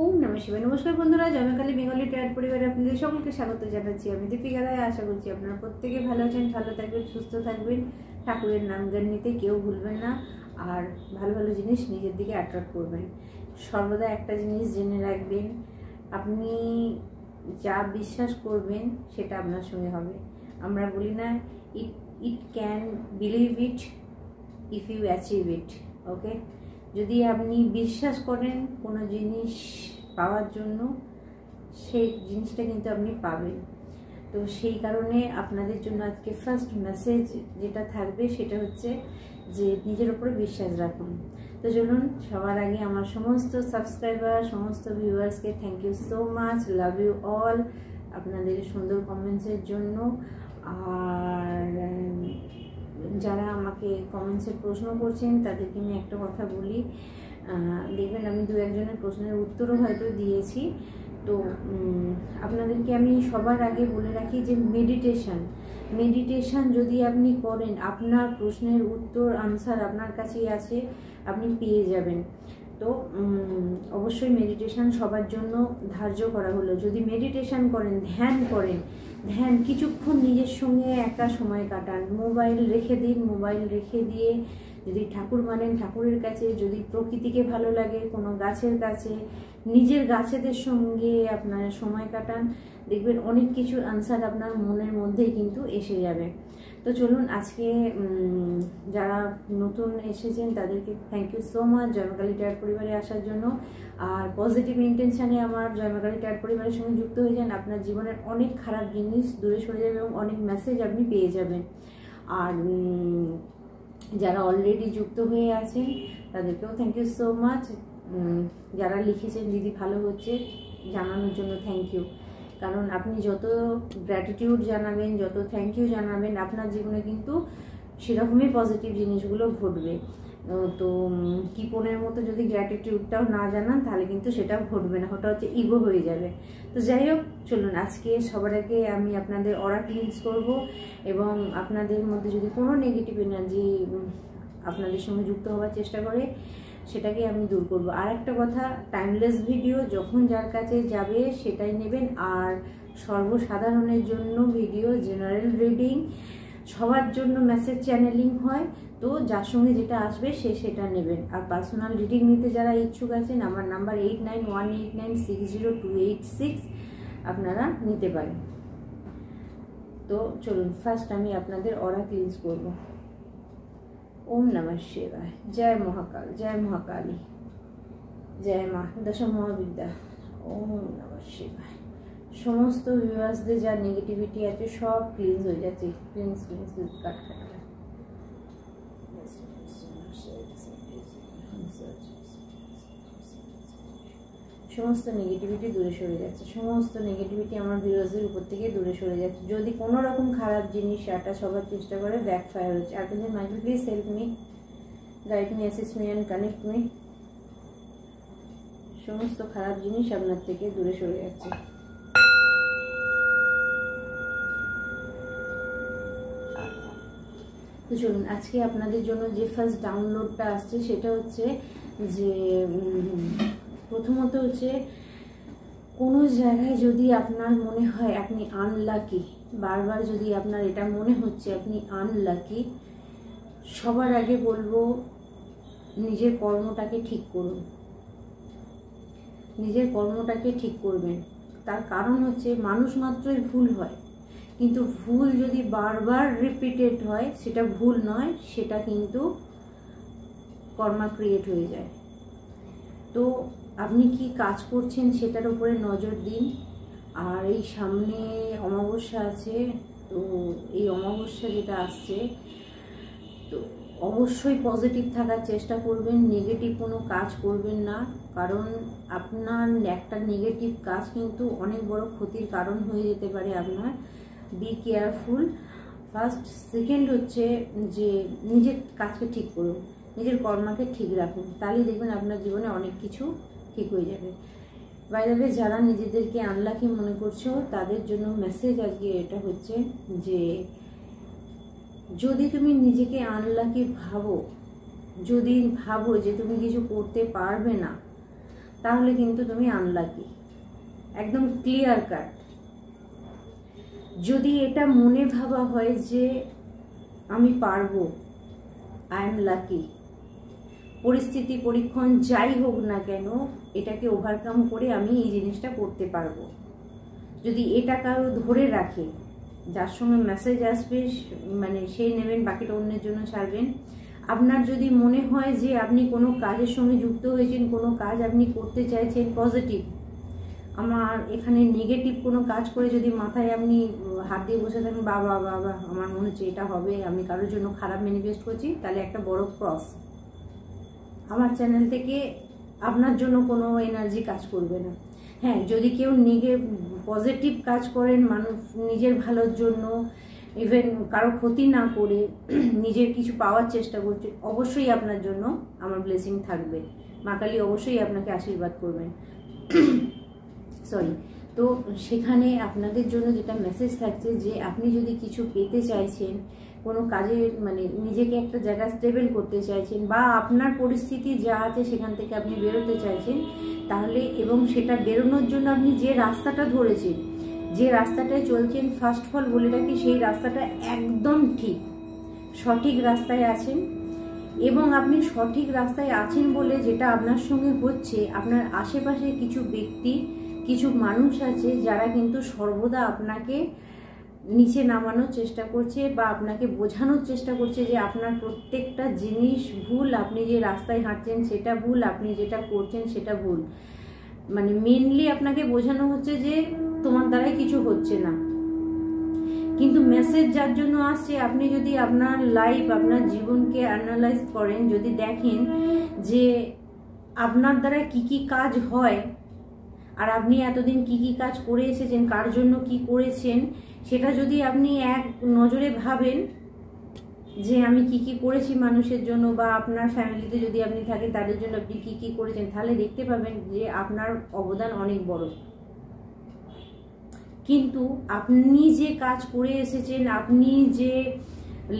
ওম নমঃ শিবায়। নমস্কার বন্ধুরা, জয়মাকালী বেঙ্গলি ট্রায়াড পরিবারে আপনাদের সকলকে স্বাগত জানাচ্ছি। আমি দীপিকা রায়। আশা করছি আপনারা প্রত্যেকে ভালো আছেন, ভালো থাকবেন, সুস্থ থাকবেন। ঠাকুরের নাম গান নিতে কেউ ভুলবেন না, আর ভালো ভালো জিনিস নিজের দিকে অ্যাট্রাক্ট করবেন। সর্বদা একটা জিনিস জেনে রাখবেন, আপনি যা বিশ্বাস করবেন সেটা আপনার সঙ্গে হবে। আমরা বলি না, it can believe it if you achieve it. Okay, যদি আপনি বিশ্বাস করেন কোনো জিনিস পাওয়ার জন্য, সেই জিনিসটা কিন্তু আপনি পাবেন। তো সেই কারণে আপনাদের জন্য আজকে ফার্স্ট মেসেজ যেটা থাকবে সেটা হচ্ছে যে নিজের উপরে বিশ্বাস রাখুন। তো চলুন, সবার আগে আমার সমস্ত সাবস্ক্রাইবার, সমস্ত ভিউয়ার্সকে thank you so much, love you all, আপনাদের সুন্দর কমেন্টসের জন্য। আর যারা আমাকে কমেন্টসে প্রশ্ন করছেন তাদেরকে আমি একটা কথা বলি, দেখবেন আমি দু একজনের প্রশ্নের উত্তরও হয়তো দিয়েছি। তো আপনাদেরকে আমি সবার আগে বলে রাখি যে মেডিটেশন যদি আপনি করেন, আপনার প্রশ্নের উত্তর আনসার আপনার কাছেই আছে, আপনি পেয়ে যাবেন। তো অবশ্যই মেডিটেশন সবার জন্য ধার্য করা হলো। যদি মেডিটেশন করেন, ধ্যান কিছুক্ষণ নিজের সঙ্গে একা সময় কাটান, মোবাইল রেখে দিন, মোবাইল রেখে দিয়ে যদি ঠাকুর মানেন ঠাকুরের কাছে, যদি প্রকৃতিকে ভালো লাগে কোনো গাছের কাছে, নিজের গাছেদের সঙ্গে আপনার সময় কাটান, দেখবেন অনেক কিছু আনসার আপনার মনের মধ্যেই কিন্তু এসে যাবে। তো চলুন, আজকে যারা নতুন এসেছেন তাদেরকে thank you so much Joymakali triad পরিবারে আসার জন্য। আর পজিটিভ ইন্টেনশানে আমার জয়মাকালী ট্রায়াড পরিবারের সঙ্গে যুক্ত হয়ে যান, আপনার জীবনের অনেক খারাপ জিনিস দূরে সরে যাবে এবং অনেক মেসেজ আপনি পেয়ে যাবেন। আর যারা অলরেডি যুক্ত হয়ে আছেন তাদেরকেও থ্যাংক ইউ সো মাচ। যারা লিখেছেন দিদি ভালো হচ্ছে, জানানোর জন্য থ্যাংক ইউ। কারণ আপনি যত গ্র্যাটিটিউড জানাবেন, যত থ্যাংক ইউ জানাবেন, আপনার জীবনে কিন্তু সেরকমই পজিটিভ জিনিসগুলো ঘটবে। তো কিপনের মতো যদি গ্র্যাটিটিউডটাও না জানান তাহলে কিন্তু সেটা ঘটবে না, ওটা হচ্ছে ইগো হয়ে যাবে। তো যাই হোক, চলুন আজকে সবার আগে আমি আপনাদের অরা ক্লিনস করব, এবং আপনাদের মধ্যে যদি কোনো নেগেটিভ এনার্জি আপনাদের সঙ্গে যুক্ত হওয়ার চেষ্টা করে সেটাকে আমি দূর করব। আর একটা কথা, টাইমলেস ভিডিও যখন যার কাছে যাবে সেটাই নেবেন। আর সর্বসাধারণের জন্য ভিডিও, জেনারেল রিডিং, সবার জন্য মেসেজ চ্যানেলিং হয়, তো যার সঙ্গে যেটা আসবে সেটা নেবেন। আর পার্সোনাল রিডিং নিতে যারা ইচ্ছুক আছেন, আমার নাম্বার 8918960286, আপনারা নিতে পারেন। তো চলুন, ফার্স্ট আমি আপনাদের অরা ক্লিনস করব। ওম নমঃ শিবায়। জয় মহাকাল, জয় মহাকালী, জয় মা দশ মহাবিদ্যা। ওম নমঃ শিবায়। সমস্ত ভিউয়ার্সদের যা নেগেটিভিটি আছে সব ক্লিনস হয়ে যাচ্ছে, ক্লিনস কাট। সমস্ত নেগেটিভিটি দূরে সরে যাচ্ছে, সমস্ত নেগেটিভিটি আমার ভিউয়ার্সদের উপর থেকে দূরে সরে যাচ্ছে। যদি কোনো রকম খারাপ জিনিস অ্যাটাচ হবার চেষ্টা করে, ব্যাকফায়ার হচ্ছে। আর কিন্তু Michael please help me, guide me, assist me and connect me. সমস্ত খারাপ জিনিস আপনার থেকে দূরে সরে যাচ্ছে। তো চলুন, আজকে আপনাদের জন্য যে ফার্স্ট ডাউনলোডটা আসছে সেটা হচ্ছে যে প্রথমত হচ্ছে, কোনো জায়গায় যদি আপনার মনে হয় আপনি আনলাকি, বারবার যদি আপনার এটা মনে হচ্ছে আপনি আনলাকি, সবার আগে বলবো নিজের কর্মটাকে ঠিক করুন। নিজের কর্মটাকে ঠিক করবেন। তার কারণ হচ্ছে, মানুষ মাত্রই ভুল হয়, কিন্তু ভুল যদি বারবার রিপিটেড হয় সেটা ভুল নয়, সেটা কিন্তু কর্মা ক্রিয়েট হয়ে যায়। তো আপনি কি কাজ করছেন সেটার উপরে নজর দিন। আর এই সামনে অমাবস্যা আছে, তো এই অমাবস্যা যেটা আসছে, তো অবশ্যই পজিটিভ থাকার চেষ্টা করবেন, নেগেটিভ কোনো কাজ করবেন না। কারণ আপনার একটা নেগেটিভ কাজ কিন্তু অনেক বড় ক্ষতির কারণ হয়ে যেতে পারে আপনার। Be careful first. সেকেন্ড হচ্ছে যে নিজের কাজকে ঠিক করুন, নিজের কর্মাকে ঠিক রাখুন, তাহলেই দেখবেন আপনার জীবনে অনেক কিছু ঠিক হয়ে যাবে। বাই দ্য ওয়ে, যারা নিজেদেরকে আনলাকি মনে করছো তাদের জন্য মেসেজ আজকে এটা হচ্ছে যে, যদি তুমি নিজেকে আনলাকি ভাবো, যদি ভাবো যে তুমি কিছু করতে পারবে না, তাহলে কিন্তু তুমি আনলাকি, একদম ক্লিয়ার কাট। যদি এটা মনে ভাবা হয় যে আমি পারবো, আই এম লাকি, পরিস্থিতি পরীক্ষণ যাই হোক না কেন এটাকে ওভারকাম করে আমি এই জিনিসটা করতে পারবো, যদি এটা কারো ধরে রাখে, যার সঙ্গে মেসেজ আসবে মানে সেই নেবেন, বাকিটা অন্যের জন্য ছাড়বেন। আপনার যদি মনে হয় যে আপনি কোনো কাজের সঙ্গে যুক্ত হয়েছেন, কোনো কাজ আপনি করতে চাইছেন পজিটিভ, আমার এখানে নেগেটিভ কোনো কাজ করে যদি মাথায় আপনি হাত দিয়ে বসে থাকেন, বাবা বাবা আমার মনে হচ্ছে এটা হবে, আমি কারোর জন্য খারাপ ম্যানিফেস্ট করছি, তাহলে একটা বড় ক্রস। আমার চ্যানেল থেকে আপনার জন্য কোনো এনার্জি কাজ করবে না। হ্যাঁ, যদি কেউ পজিটিভ কাজ করেন মানুষ নিজের ভালোর জন্য, ইভেন কারো ক্ষতি না করে নিজের কিছু পাওয়ার চেষ্টা করছে, অবশ্যই আপনার জন্য আমার ব্লেসিং থাকবে, মা কালী অবশ্যই আপনাকে আশীর্বাদ করবেন। সরি, তো সেখানে আপনাদের জন্য যেটা মেসেজ থাকছে যে আপনি যদি কিছু পেতে চাইছেন, কোনো কাজে মানে নিজেকে একটা জায়গায় স্টেবল করতে চাইছেন, বা আপনার পরিস্থিতি যা আছে সেখান থেকে আপনি বেরোতে চাইছেন, তাহলে এবং সেটা বেরোনোর জন্য আপনি যে রাস্তাটা ধরেছেন, যে রাস্তাটায় চলছেন, ফার্স্ট অফ অল বলে রাখি সেই রাস্তাটা একদম ঠিক, সঠিক রাস্তায় আছেন। এবং আপনি সঠিক রাস্তায় আছেন বলে যেটা আপনার সঙ্গে হচ্ছে, আপনার আশেপাশে কিছু ব্যক্তি, কিছু মানুষ আছে যারা কিন্তু সর্বদা আপনাকে নিচে নামানোর চেষ্টা করছে বা আপনাকে বোঝানোর চেষ্টা করছে যে আপনার প্রত্যেকটা জিনিস ভুল, আপনি যে রাস্তায় হাঁটছেন সেটা ভুল, আপনি যেটা করছেন সেটা ভুল। মানে মেনলি আপনাকে বোঝানো হচ্ছে যে তোমার দ্বারাই কিছু হচ্ছে না। কিন্তু মেসেজ যার জন্য আসছে, আপনি যদি আপনার লাইফ, আপনার জীবনকে অ্যানালাইজ করেন, যদি দেখেন যে আপনার দ্বারা কি কি কাজ হয় আর আপনি এতদিন কি কি কাজ করে এসেছেন, কার জন্য কি করেছেন, সেটা যদি আপনি এক নজরে ভাবেন যে আমি কি কি করেছি মানুষের জন্য, বা আপনার ফ্যামিলিতে যদি আপনি থাকেন তাদের জন্য আপনি কি কি করেছেন, তাহলে দেখতে পাবেন যে আপনার অবদান অনেক বড়। কিন্তু আপনি যে কাজ করে এসেছেন, আপনি যে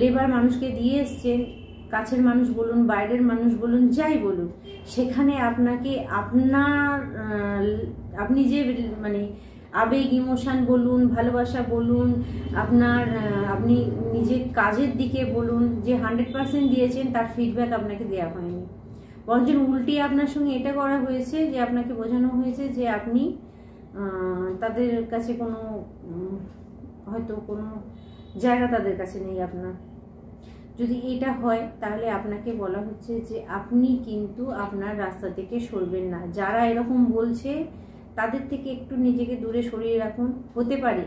লেবার মানুষকে দিয়ে এসছেন, কাছের মানুষ বলুন, বাইরের মানুষ বলুন, যাই বলুন, সেখানে আপনাকে আপনি যে মানে আবেগ, ইমোশন বলুন, ভালোবাসা বলুন, আপনি নিজের কাজের দিকে বলুন, যে 100% দিয়েছেন তার ফিডব্যাক আপনাকে দেওয়া হয়নি। বরঞ্চ উল্টে আপনার সঙ্গে এটা করা হয়েছে যে আপনাকে বোঝানো হয়েছে যে আপনি তাদের কাছে কোনো হয়তো কোনো জায়গা তাদের কাছে নেই আপনার। যদি এটা হয় তাহলে আপনাকে বলা হচ্ছে যে আপনি কিন্তু আপনার রাস্তা থেকে সরবেন না। যারা এরকম বলছে তাদের থেকে একটু নিজেকে দূরে সরিয়ে রাখুন। হতে পারে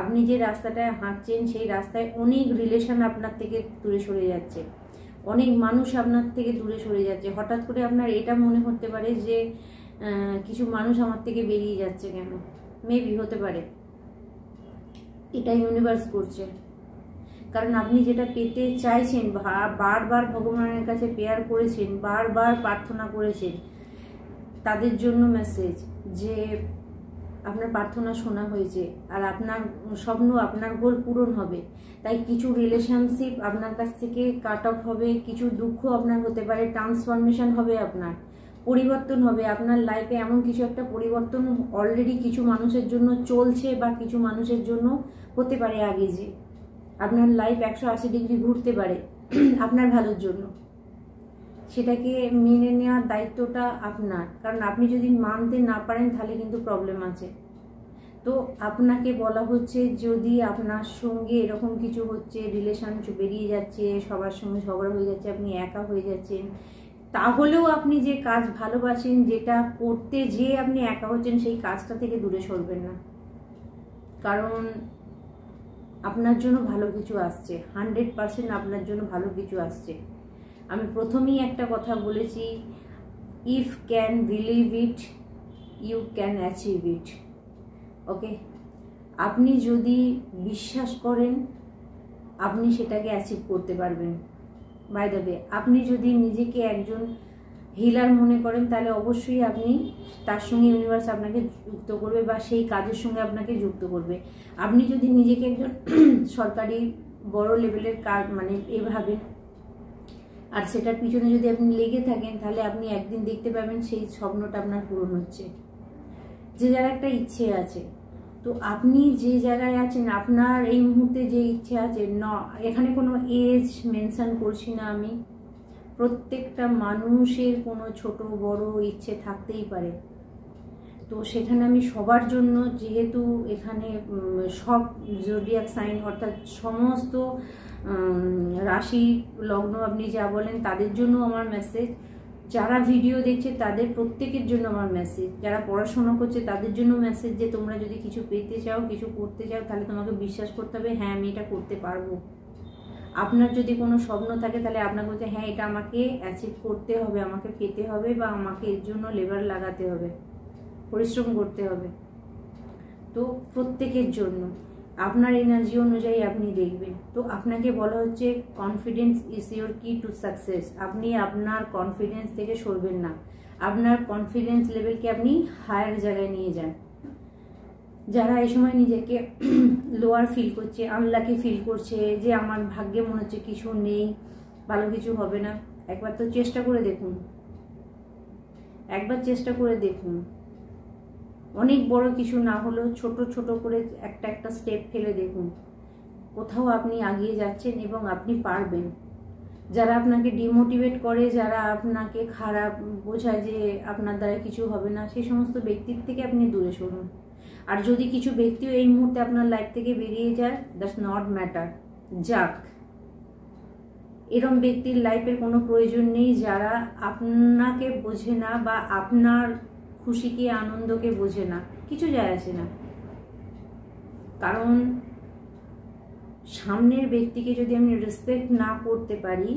আপনি যে রাস্তাটায় হাঁটছেন সেই রাস্তায় অনেক রিলেশন আপনার থেকে দূরে সরে যাচ্ছে, অনেক মানুষ আপনার থেকে দূরে সরে যাচ্ছে। হঠাৎ করে আপনার এটা মনে হতে পারে যে কিছু মানুষ আমার থেকে বেরিয়ে যাচ্ছে কেন, মেবি হতে পারে এটা ইউনিভার্স করছে। কারণ আপনি যেটা পেতে চাইছেন, বারবার ভগবানের কাছে প্রেয়ার করেছেন, বারবার প্রার্থনা করেছেন, তাদের জন্য মেসেজ যে আপনার প্রার্থনা শোনা হয়েছে আর আপনার স্বপ্ন, আপনার গোল পূরণ হবে। তাই কিছু রিলেশনশিপ আপনার কাছ থেকে কাট অফ হবে, কিছু দুঃখ আপনার হতে পারে, ট্রান্সফরমেশন হবে, আপনার পরিবর্তন হবে। আপনার লাইফে এমন কিছু একটা পরিবর্তন অলরেডি কিছু মানুষের জন্য চলছে, বা কিছু মানুষের জন্য হতে পারে আগে, যে আপনার লাইফ 180 ডিগ্রি ঘুরতে পারে আপনার ভালোর জন্য। সেটাকে মেনে নেওয়ার দায়িত্বটা আপনার, কারণ আপনি যদি মানতে না পারেন তাহলে কিন্তু প্রবলেম আছে। তো আপনাকে বলা হচ্ছে যদি আপনার সঙ্গে এরকম কিছু হচ্ছে, রিলেশন বেরিয়ে যাচ্ছে, সবার সঙ্গে ঝগড়া হয়ে যাচ্ছে, আপনি একা হয়ে যাচ্ছেন, তাহলেও আপনি যে কাজ ভালোবাসেন, যেটা করতে যে আপনি একা হচ্ছেন, সেই কাজটা থেকে দূরে সরবেন না। কারণ আপনার জন্য ভালো কিছু আসছে, 100% আপনার জন্য ভালো কিছু আসছে। আমি প্রথমেই একটা কথা বলেছি, if can believe it you can achieve it. Okay, আপনি যদি বিশ্বাস করেন আপনি সেটাকে অ্যাচিভ করতে পারবেন। বাই দ্য ওয়ে, আপনি যদি নিজেকে একজন হিলার মনে করেন তাহলে অবশ্যই আপনি তার সঙ্গে ইউনিভার্স আপনাকে যুক্ত করবে, বা সেই কাজের সঙ্গে আপনাকে যুক্ত করবে। আপনি যদি নিজেকে একজন সরকারি বড় লেভেলের কাজ মানে এভাবে আর সেটার পিছনে যদি আপনি লেগে থাকেন তাহলে আপনি একদিন দেখতে পাবেন সেই স্বপ্নটা আপনার পূরণ হচ্ছে। যে যার একটা ইচ্ছে আছে, তো আপনি যে জায়গায় আছেন, আপনার এই মুহূর্তে যে ইচ্ছে আছে, এখানে কোনো এজ মেনশন করছি না আমি, প্রত্যেকটা মানুষের কোনো ছোট বড় ইচ্ছে থাকতেই পারে। তো সেখানে আমি সবার জন্য, যেহেতু এখানে সব জোডিয়াক সাইন অর্থাৎ সমস্ত রাশি লগ্ন আপনি যা বলেন তাদের জন্য আমার মেসেজ, যারা ভিডিও দেখছে তাদের প্রত্যেকের জন্য আমার মেসেজ, যারা পড়াশোনা করছে তাদের জন্য মেসেজ, যে তোমরা যদি কিছু পেতে চাও, কিছু করতে চাও, তাহলে তোমাকে বিশ্বাস করতে হবে হ্যাঁ আমি এটা করতে পারবো। আপনার যদি কোনো স্বপ্ন থাকে তাহলে আপনাকে বলছে হ্যাঁ এটা আমাকে অ্যাচিভ করতে হবে, আমাকে পেতে হবে, বা আমাকে এর জন্য লেবার লাগাতে হবে, পরিশ্রম করতে হবে। তো প্রত্যেকের জন্য আপনার এনার্জি অনুযায়ী আপনি দেখবেন। তো আপনাকে বলা হচ্ছে কনফিডেন্স ইজ ইয়োর কি টু সাকসেস। আপনি আপনার কনফিডেন্স থেকে সরবেন না, আপনার কনফিডেন্স লেভেলকে আপনি হায়ার জায়গায় নিয়ে যান। যারা এই সময় নিজেকে লোয়ার ফিল করছে, আনলাকি ফিল করছে, যে আমার ভাগ্যে মনে হচ্ছে কিছু নেই, ভালো কিছু হবে না, একবার তো চেষ্টা করে দেখুন, একবার চেষ্টা করে দেখুন। অনেক বড় কিছু না হলেও ছোট ছোট করে একটা একটা স্টেপ ফেলে দেখুন, কোথাও আপনি এগিয়ে যাচ্ছেন এবং আপনি পারবেন। যারা আপনাকে ডিমোটিভেট করে, যারা আপনাকে খারাপ বোঝায় যে আপনার দ্বারা কিছু হবে না, সেই সমস্ত ব্যক্তির থেকে আপনি দূরে সরুন। আর যদি কিছু ব্যক্তিও এই মুহূর্তে আপনার লাইফ থেকে বেরিয়ে যায়, দ্যাটস নট ম্যাটার, যাক, এরকম ব্যক্তির লাইফের কোনো প্রয়োজন নেই যারা আপনাকে বোঝে না বা আপনার খুশিকে আনন্দকে বোঝে না, কিছু যায় আসে না। কারণ সামনের ব্যক্তিকে যদি আমি রেসপেক্ট না করতে পারি,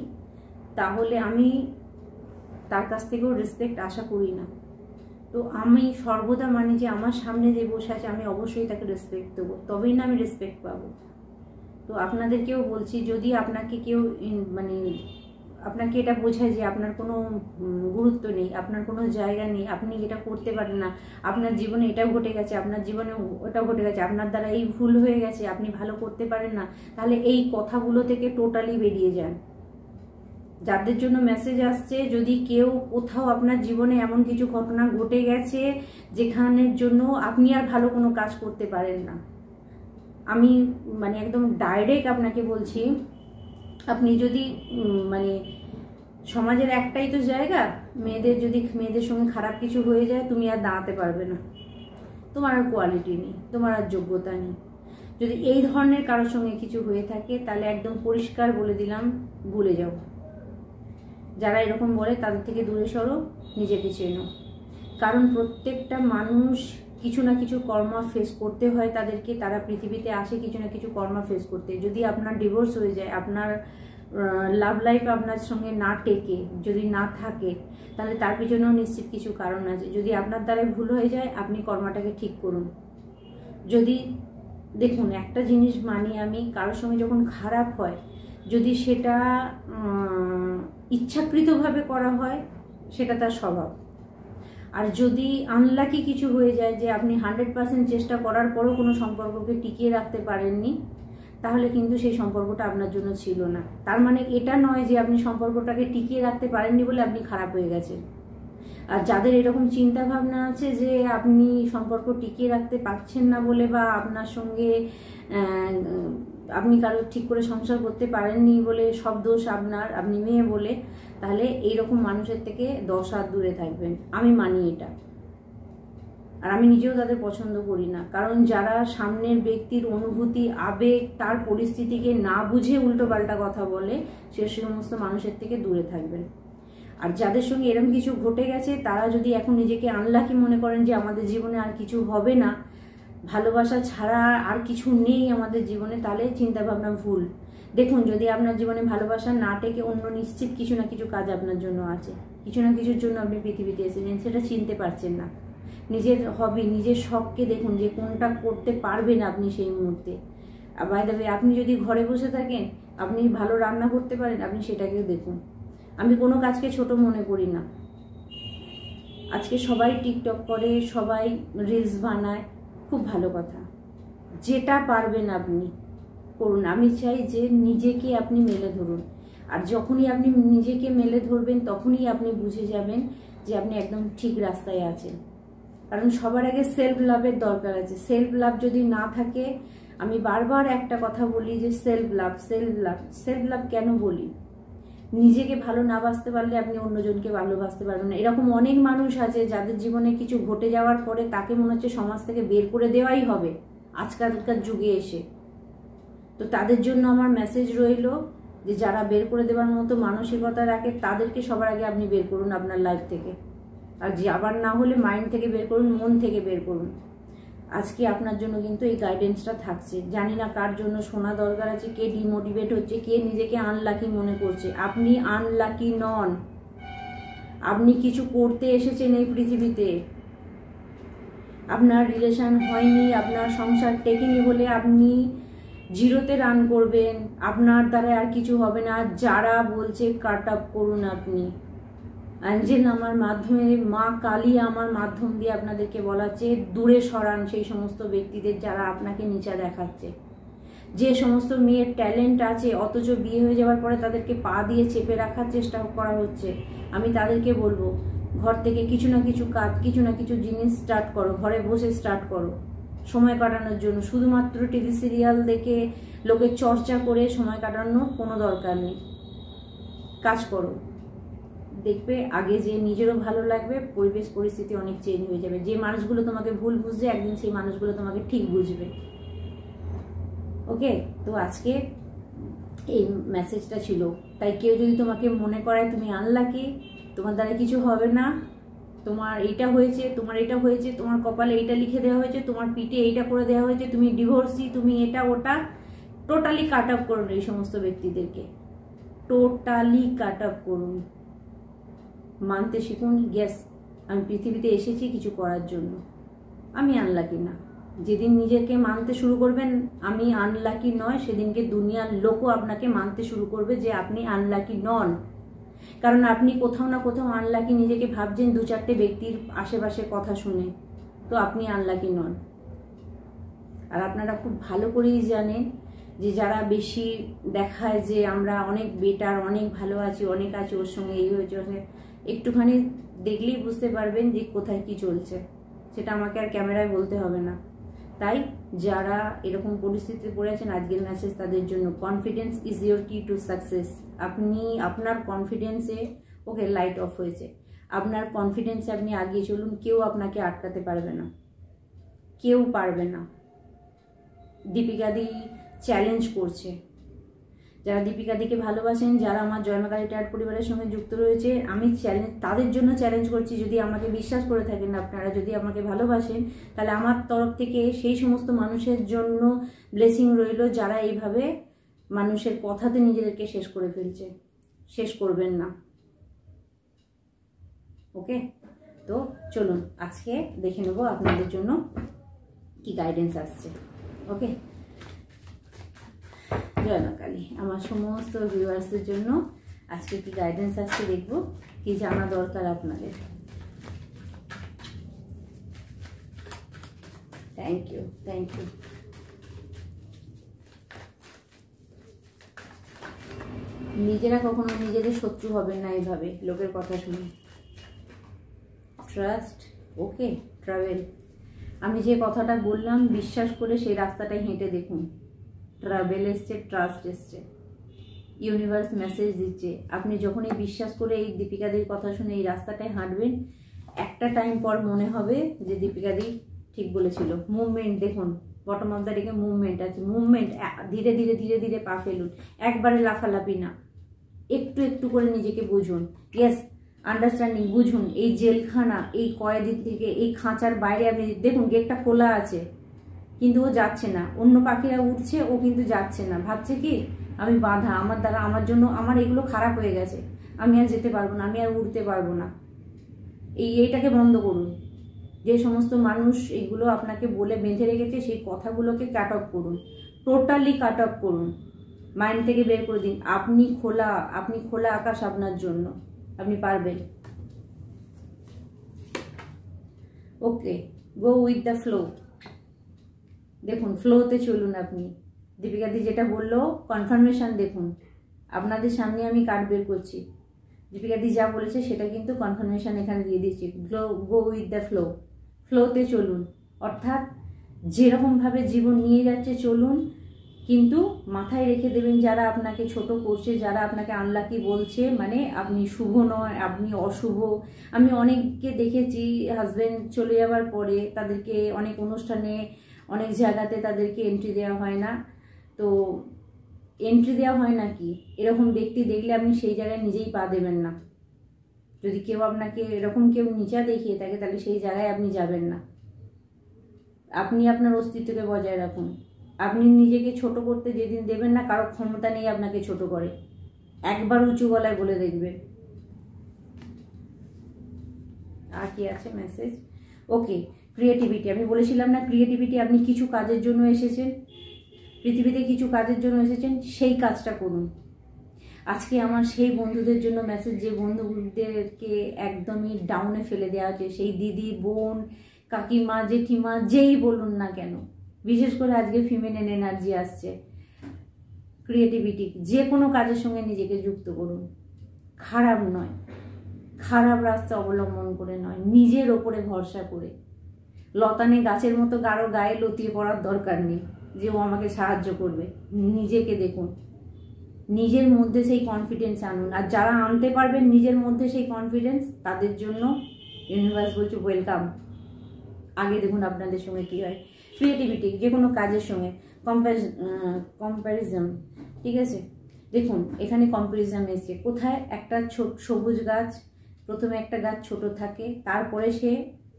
তাহলে আমি তার কাছ থেকেও রেসপেক্ট আশা করি না। তো আমি সর্বদা মানি যে আমার সামনে যে বসে আছে আমি অবশ্যই তাকে রেসপেক্ট দেবো, তবেই না আমি রেসপেক্ট পাবো। তো আপনাদেরকেও বলছি, যদি আপনাকে কেউ মানে আপনাকে এটা বোঝায় যে আপনার কোনো গুরুত্ব নেই, আপনার কোনো জায়গা নেই, আপনি এটা করতে পারেন না, আপনার জীবনে এটাও ঘটে গেছে, আপনার জীবনে ওটাও ঘটে গেছে, আপনার দ্বারা এই ভুল হয়ে গেছে, আপনি ভালো করতে পারেন না, তাহলে এই কথাগুলো থেকে টোটালি বেরিয়ে যান। যাদের জন্য মেসেজ আসছে, যদি কেউ কোথাও আপনার জীবনে এমন কিছু ঘটনা ঘটে গেছে যেখানের জন্য আপনি আর ভালো কোনো কাজ করতে পারেন না, আমি মানে একদম ডাইরেক্ট আপনাকে বলছি, আপনি যদি মানে সমাজের একটাই তো জায়গা, মেয়েদের সঙ্গে খারাপ কিছু হয়ে যায়, তুমি আর দাঁড়াতে পারবে না, তোমার আর কোয়ালিটি নেই, তোমার আর যোগ্যতা নেই। যদি এই ধরনের কারোর সঙ্গে কিছু হয়ে থাকে তাহলে একদম পরিষ্কার বলে দিলাম, ভুলে যাও। যারা এরকম বলে তাদের থেকে দূরে সরো, নিজেকে চেনো। কারণ প্রত্যেকটা মানুষ কিছু না কিছু কর্ম ফেস করতে হয় তাদেরকে, তারা পৃথিবীতে আসে কিছু না কিছু কর্ম ফেস করতে। যদি আপনার ডিভোর্স হয়ে যায়, আপনার লাভ লাইফ আপনার সঙ্গে না টেকে, যদি না থাকে, তাহলে তার পিছনেও নিশ্চিত কিছু কারণ আছে। যদি আপনার দ্বারা ভুল হয়ে যায়, আপনি কর্মটাকে ঠিক করুন। যদি দেখুন, একটা জিনিস মানি আমি, কারোর সঙ্গে যখন খারাপ হয়, যদি সেটা ইচ্ছাকৃতভাবে করা হয়, সেটা তার স্বভাব। আর যদি আনলাকি কিছু হয়ে যায়, যে আপনি 100% চেষ্টা করার পরও কোনো সম্পর্ককে টিকিয়ে রাখতে পারেননি, তাহলে কিন্তু সেই সম্পর্কটা আপনার জন্য ছিল না। তার মানে এটা নয় যে আপনি সম্পর্কটাকে টিকিয়ে রাখতে পারেননি বলে আপনি খারাপ হয়ে গেছেন। আর যাদের এরকম চিন্তা ভাবনা আছে যে আপনি সম্পর্ক টিকিয়ে রাখতে পারছেন না বলে, বা আপনার সঙ্গে আপনি কারো ঠিক করে সংসার করতে পারেননি বলে সব দোষ আপনার, আপনি মেয়ে বলে, তাহলে এইরকম মানুষের থেকে 10 হাত দূরে থাকবেন। আমি মানি এটা, আর আমি নিজেও তাদের পছন্দ করি না। কারণ যারা সামনের ব্যক্তির অনুভূতি, আবেগ, তার পরিস্থিতিকে না বুঝে উল্টো পাল্টা কথা বলে, সে সমস্ত মানুষের থেকে দূরে থাকবেন। আর যাদের সঙ্গে এরকম কিছু ঘটে গেছে, তারা যদি এখন নিজেকে আনলাকি মনে করেন যে আমাদের জীবনে আর কিছু হবে না, ভালোবাসা ছাড়া আর কিছু নেই আমাদের জীবনে, তাহলে চিন্তাভাবনা ভুল। দেখুন, যদি আপনার জীবনে ভালোবাসা না টেকে, অন্য নিশ্চিত কিছু না কিছু কাজ আপনার জন্য আছে, কিছু না কিছুর জন্য আপনি পৃথিবীতে এসেছেন, সেটা চিনতে পারছেন না। নিজের হবি, নিজের শখকে দেখুন যে কোনটা করতে পারবেন আপনি সেই মুহূর্তে। বাই দ্য ওয়ে, আপনি যদি ঘরে বসে থাকেন, আপনি ভালো রান্না করতে পারেন, আপনি সেটাকেও দেখুন। আমি কোনো কাজকে ছোট মনে করি না। আজকে সবাই টিকটক করে, সবাই রিলস বানায়, খুব ভালো কথা, যেটা পারবেন আপনি করুন। আমি চাই যে নিজেকে আপনি মেলে ধরুন। আর যখনই আপনি নিজেকে মেলে ধরবেন তখনই আপনি বুঝে যাবেন যে আপনি একদম ঠিক রাস্তায় আছেন। কারণ সবার আগে সেলফ লাভের দরকার আছে। সেলফ লাভ যদি না থাকে, আমি বারবার একটা কথা বলি যে self love, self love, self love কেন বলি? নিজেকে ভালো না বাসতে পারলে আপনি অন্যজনকে ভালোবাসতে পারবেন না। এরকম অনেক মানুষ আছে যাদের জীবনে কিছু ঘটে যাওয়ার পরে তাকে মনে হচ্ছে সমাজ থেকে বের করে দেওয়াই হবে আজকালকার যুগে এসে। তো তাদের জন্য আমার মেসেজ রইল যে যারা বের করে দেওয়ার মতো মানসিকতা রাখে তাদেরকে সবার আগে আপনি বের করুন আপনার লাইফ থেকে। আর যাবার না হলে মাইন্ড থেকে বের করুন, মন থেকে বের করুন। আজকে আপনার জন্য কিন্তু এই গাইডেন্সটা থাকছে। জানি না কার জন্য শোনা দরকার আছে, কে ডিমোটিভেট হচ্ছে, কে নিজেকে আনলাকি মনে করছে। আপনি আনলাকি নন, আপনি কিছু করতে এসেছেন এই পৃথিবীতে। আপনার রিলেশন হয়নি, আপনার সংসার টেকেনি বলে আপনি জিরোতে রান করবেন, আপনার দ্বারা আর কিছু হবে না। যারা বলছে কাট আপ করুন, আপনি অ্যাঞ্জেল আমার মাধ্যমে, মা কালী আমার মাধ্যম দিয়ে আপনাদেরকে বলাচ্ছে দূরে সরান সেই সমস্ত ব্যক্তিদের যারা আপনাকে নিচা দেখাচ্ছে। যে সমস্ত মেয়ের ট্যালেন্ট আছে অথচ বিয়ে হয়ে যাওয়ার পরে তাদেরকে পা দিয়ে চেপে রাখার চেষ্টা করা হচ্ছে, আমি তাদেরকে বলবো ঘর থেকে কিছু না কিছু কাজ, কিছু না কিছু জিনিস স্টার্ট করো, ঘরে বসে স্টার্ট করো সময় কাটানোর জন্য। শুধুমাত্র টিভি সিরিয়াল দেখে লোকের চর্চা করে সময় কাটানোর কোনো দরকার নেই। কাজ করো, দেখবে আগে যে নিজেরও ভালো লাগবে, পরিবেশ পরিস্থিতি অনেক চেঞ্জ হয়ে যাবে। যে মানুষগুলো তোমাকে ভুল বুঝছে একদিন সেই মানুষগুলো তোমাকে ঠিক বুঝবে। ওকে, তো আজকে এই মেসেজটা ছিল। তাই কেউ যদি তোমাকে মনে করায় তুমি আনলাকি, তোমার দ্বারা কিছু হবে না, তোমার এইটা হয়েছে, তোমার এটা হয়েছে, তোমার কপালে এইটা লিখে দেওয়া হয়েছে, তোমার পিঠে এইটা করে দেওয়া হয়েছে, তুমি ডিভোর্সি, তুমি এটা ওটা, টোটালি কাট আপ করুন এই সমস্ত ব্যক্তিদেরকে। টোটালি কাট আপ করুন। মানতে শিখুন, গ্যাস আমি পৃথিবীতে এসেছি কিছু করার জন্য, আমি আনলাকি না। যেদিন নিজেকে মানতে শুরু করবেন আমি আনলাকি নয়, সেদিনকে দুনিয়ার লোকও আপনাকে মানতে শুরু করবে যে আপনি আনলাকি নন। কারণ আপনি কোথাও না কোথাও আনলাকি নিজেকে ভাবছেন দু চারটে ব্যক্তির আশেপাশে কথা শুনে, তো আপনি আনলাকি নন। আর আপনারা খুব ভালো করেই জানেন যে যারা বেশি দেখায় যে আমরা অনেক বেটার, অনেক ভালো আছি, অনেক আছে, ওর সঙ্গে এই হয়েছে, একটুখানি দেখলেই বুঝতে পারবেন যে কোথায় কি চলছে। সেটা আমাকে আর ক্যামেরায় বলতে হবে না। তাই যারা এরকম পরিস্থিতিতে পড়ে আছেন, আজকের মেসেজ তাদের জন্য। কনফিডেন্স ইজ ইয়োর কি টু সাকসেস। আপনি আপনার কনফিডেন্সে, ওকে লাইট অফ হয়েছে, আপনার কনফিডেন্সে আপনি আগিয়ে চলুন। কেউ আপনাকে আটকাতে পারবে না, কেউ পারবে না। দীপিকা দি চ্যালেঞ্জ করছে। যারা দীপিকা দিকে ভালোবাসেন, যারা আমার জয়মা কালী ট্যাট পরিবারের সঙ্গে যুক্ত রয়েছে, আমি তাদের জন্য চ্যালেঞ্জ করছি। যদি আমাকে বিশ্বাস করে থাকেন আপনারা, যদি আমাকে ভালোবাসেন, তাহলে আমার তরফ থেকে সেই সমস্ত মানুষের জন্য ব্লেসিং রইল যারা এইভাবে মানুষের কথাতে নিজেদেরকে শেষ করে ফেলছে। শেষ করবেন না, ওকে? তো চলুন আজকে দেখে নেব আপনাদের জন্য কি গাইডেন্স আসছে। ওকে, জয় মা কালী। আমার সমস্ত ভিউয়ার্সদের জন্য আজকে কি গাইডেন্স আসছে দেখব, কি জানা দরকার আপনাদের। Thank you, thank you. নিজেরা কখনো নিজেদের শত্রু হবেন না এইভাবে লোকের কথা শুনে। ট্রাস্ট, ওকে, ট্রাভেল। আমি যে কথাটা বললাম বিশ্বাস করে সেই রাস্তাটাই হেঁটে দেখুন। ট্রাভেল এসছে, ট্রাস্ট এসছে, ইউনিভার্স মেসেজ দিচ্ছে। আপনি যখনই বিশ্বাস করে এই দীপিকাদির কথা শুনে এই রাস্তাটায় হাঁটবেন, একটা টাইম পর মনে হবে যে দীপিকাদি ঠিক বলেছিল। মুভমেন্ট দেখুন, বটম অফ দ্য ডেকে মুভমেন্ট আছে। মুভমেন্ট, ধীরে ধীরে ধীরে ধীরে পা ফেলুন, একবারে লাফালাফি না, একটু একটু করে নিজেকে বুঝুন। ইয়েস, আন্ডারস্ট্যান্ডিং, বুঝুন। এই জেলখানা, এই কয়েকদিন থেকে এই খাঁচার বাইরে আপনি দেখুন গেটটা খোলা আছে, কিন্তু ও যাচ্ছে না। অন্য পাখিরা উঠছে, ও কিন্তু যাচ্ছে না। ভাবছে কি আমি বাধা, আমার দ্বারা, আমার জন্য আমার এগুলো খারাপ হয়ে গেছে, আমি আর যেতে পারবো না, আমি আর উঠতে পারবো না। এইটাকে বন্ধ করুন। যে সমস্ত মানুষ এইগুলো আপনাকে বলে বেঁধে রেখেছে সেই কথাগুলোকে কাট অফ করুন, টোটালি কাট অফ করুন, মাইন্ড থেকে বের করে দিন। আপনি খোলা আকাশ আপনার জন্য, আপনি পারবেন। ওকে, গো উইথ দ্য ফ্লো। দেখুন ফ্লোতে চলুন আপনি। দীপিকাদি যেটা বললো কনফার্মেশন দেখুন, আপনাদের সামনে আমি কার্ড বের করছি। দীপিকা দি যা বলেছে সেটা কিন্তু কনফার্মেশন এখানে দিয়ে দিচ্ছি। গো উইথ দ্য ফ্লো, ফ্লোতে চলুন, অর্থাৎ যেরকমভাবে জীবন নিয়ে যাচ্ছে চলুন, কিন্তু মাথায় রেখে দেবেন যারা আপনাকে ছোট করছে, যারা আপনাকে আনলাকি বলছে, মানে আপনি শুভ নয়, আপনি অশুভ। আমি অনেককে দেখেছি হাজব্যান্ড চলে যাওয়ার পরে তাদেরকে অনেক অনুষ্ঠানে, অনেক জায়গাতে তাদেরকে এন্ট্রি দেওয়া হয় না। তো এন্ট্রি দেওয়া হয় না কি, এরকম ব্যক্তি দেখলে আপনি সেই জায়গায় নিজেই পা দেবেন না। যদি কেউ আপনাকে এরকম কেউ নিচা দেখিয়ে থাকে তাহলে সেই জায়গায় আপনি যাবেন না। আপনি আপনার অস্তিত্বকে বজায় রাখুন। আপনি নিজেকে ছোট করতে যেদিন দেবেন না, কারো ক্ষমতা নেই আপনাকে ছোট করে, একবার উঁচু গলায় বলে দেখবেন। আর কি আছে মেসেজ? ওকে, ক্রিয়েটিভিটি। আমি বলেছিলাম না ক্রিয়েটিভিটি, আপনি কিছু কাজের জন্য এসেছেন, পৃথিবীতে কিছু কাজের জন্য এসেছেন, সেই কাজটা করুন। আজকে আমার সেই বন্ধুদের জন্য মেসেজ, যে বন্ধুদেরকে একদমই ডাউনে ফেলে দেওয়া হচ্ছে, সেই দিদি, বোন, কাকিমা, জেঠিমা, যেই বলুন না কেন, বিশেষ করে আজকে ফিমেনিন এনার্জি আসছে। ক্রিয়েটিভিটি, যে কোনো কাজের সঙ্গে নিজেকে যুক্ত করুন। খারাপ নয়, খারাপ রাস্তা অবলম্বন করে নয়, নিজের ওপরে ভরসা করে। লতানে গাছের মতো কারো গায়ে লতিয়ে পড়ার দরকার নেই যে ও আমাকে সাহায্য করবে। নিজেকে দেখুন, নিজের মধ্যে সেই কনফিডেন্স আনুন। আর যারা আনতে পারবেন নিজের মধ্যে সেই কনফিডেন্স, তাদের জন্য ইউনিভার্স বলছে ওয়েলকাম। আগে দেখুন আপনাদের সঙ্গে কী হয়। ক্রিয়েটিভিটি, যে কোনো কাজের সঙ্গে কম্প্যারিজম, ঠিক আছে? দেখুন এখানে কম্প্যারিজম এসছে কোথায়? একটা সবুজ গাছ, প্রথমে একটা গাছ ছোট থাকে, তারপরে সে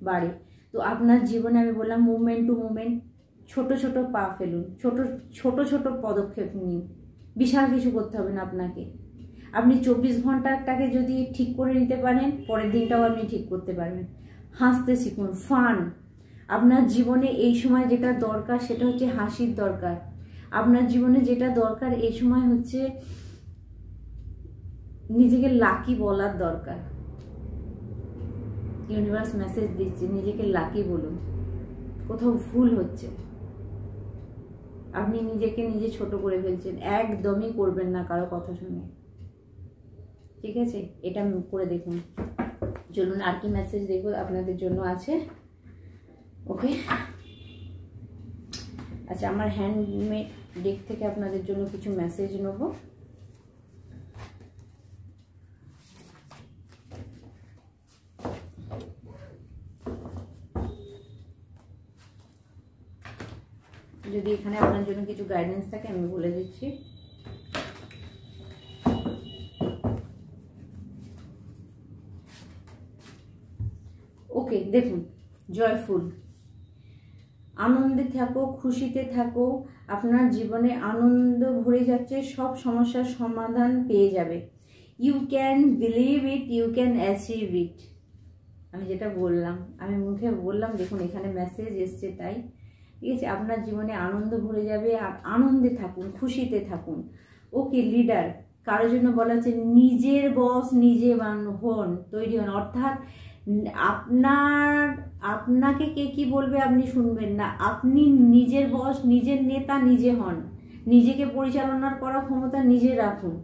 বাড়ে। তো আপনার জীবনে আমি বললাম মুভমেন্ট টু মুভমেন্ট, ছোট ছোট পা ফেলুন, ছোট ছোট পদক্ষেপ নিন। বিশাল কিছু করতে হবে না আপনাকে। আপনি 24 ঘন্টাটাকে যদি ঠিক করে নিতে পারেন, পরের দিনটাও আপনি ঠিক করতে পারবেন। হাসতে শিখুন, ফান। আপনার জীবনে এই সময় যেটা দরকার সেটা হচ্ছে হাসির দরকার। আপনার জীবনে যেটা দরকার এই সময় হচ্ছে নিজেকে লাকি বলার দরকার। ইউনিভার্স মেসেজ দিচ্ছে, নিজেকে লাকি বলুন। কোথাও ভুল হচ্ছে, আপনি নিজেকে নিজে ছোট করে ফেলছেন, একদমই করবেন না কারো কথা শুনে, ঠিক আছে? এটা করে দেখুন। চলুন আর কি মেসেজ দেখবো আপনাদের জন্য আছে। ওকে, আচ্ছা, আমার হ্যান্ডমেড ডেক থেকে আপনাদের জন্য কিছু মেসেজ নেব। যদি এখানে আপনার জন্য কিছু গাইডেন্স থাকে আমি বলে দিচ্ছি। ওকে, দেখুন, জয়ফুল, আনন্দে থাকো, খুশিতে থাকো, আপনার জীবনে আনন্দ ভরে যাচ্ছে, সব সমস্যার সমাধান পেয়ে যাবে। You can believe it, you can achieve it. আমি যেটা বললাম, আমি মুখে বললাম, দেখুন এখানে মেসেজ এসছে তাই, ঠিক আছে? আপনার জীবনে আনন্দ ভরে যাবে, আর আনন্দে থাকুন, খুশিতে থাকুন। ওকে, লিডার, কারোর জন্য বলা হচ্ছে নিজের বস নিজে হন, তৈরি হন। অর্থাৎ আপনাকে কে কি বলবে আপনি শুনবেন না, আপনি নিজের বস, নিজের নেতা নিজে হন। নিজেকে পরিচালনার করার ক্ষমতা নিজে রাখুন,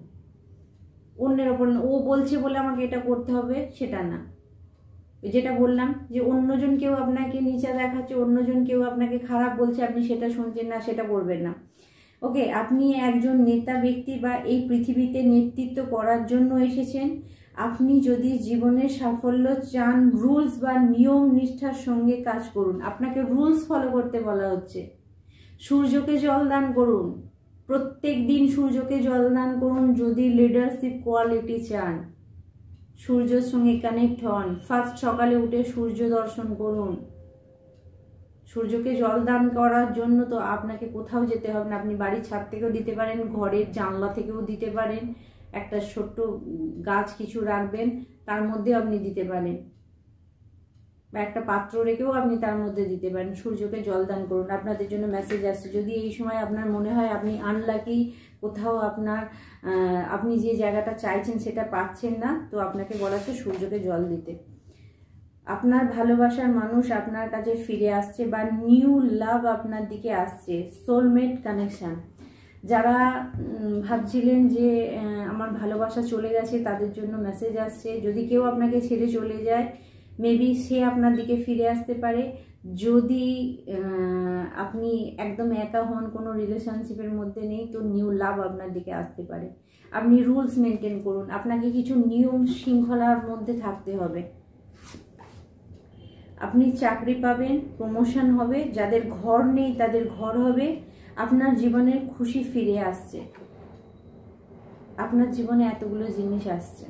অন্যের ওপর। ও বলছে বলে আমাকে এটা করতে হবে সেটা না। যেটা বললাম যে অন্যজন কেউ আপনাকে নিচে দেখাচ্ছে, অন্যজন কেউ আপনাকে খারাপ বলছে, আপনি সেটা শুনছেন না, সেটা করবেন না। ওকে, আপনি একজন নেতা ব্যক্তি বা এই পৃথিবীতে নেতৃত্ব করার জন্য এসেছেন। আপনি যদি জীবনের সাফল্য চান, রুলস বা নিয়ম নিষ্ঠার সঙ্গে কাজ করুন। আপনাকে রুলস ফলো করতে বলা হচ্ছে। সূর্যকে জল দান করুন, প্রত্যেক দিন সূর্যকে জল দান করুন যদি লিডারশিপ কোয়ালিটি চান। সূর্যের সঙ্গে কানেক্ট হন, ফার্স্ট সকালে উঠে সূর্য দর্শন করুন। সূর্যকে জল দান করার জন্য তো আপনাকে কোথাও যেতে হবে না, আপনি বাড়ির ছাদ থেকেও দিতে পারেন, ঘরের জানলা থেকেও দিতে পারেন, একটা ছোট্ট গাছ কিছু রাখবেন তার মধ্যে আপনি দিতে পারেন, বা একটা পাত্র রেখেও আপনি তার মধ্যে দিতে পারেন। সূর্যকে জল দান করুন। আপনাদের জন্য মেসেজ আসছে, যদি এই সময় আপনার মনে হয় আপনি আনলাকি, কোথাও আপনি যে জায়গাটা চাইছেন সেটা পাচ্ছেন না, তো আপনাকে বলা হচ্ছে সূর্যকে জল দিতে। আপনার ভালোবাসার মানুষ আপনার কাছে ফিরে আসছে, বা নিউ লাভ আপনার দিকে আসছে, সোলমেট কানেকশন। যারা ভাবছিলেন যে আমার ভালোবাসা চলে গেছে, তাদের জন্য মেসেজ আসছে। যদি কেউ আপনাকে ছেড়ে চলে যায়, মেবি সে আপনার দিকে ফিরে আসতে পারে। যদি আপনি একদম একা হন, কোনো রিলেশনশিপের মধ্যে নেই, তো নিউ লাভ আপনার দিকে আসতে পারে। আপনি রুলস মেনটেন করুন, আপনাকে কিছু নিয়ম শৃঙ্খলার মধ্যে থাকতে হবে। আপনি চাকরি পাবেন, প্রমোশন হবে, যাদের ঘর নেই তাদের ঘর হবে, আপনার জীবনের খুশি ফিরে আসছে। আপনার জীবনে এতগুলো জিনিস আসছে,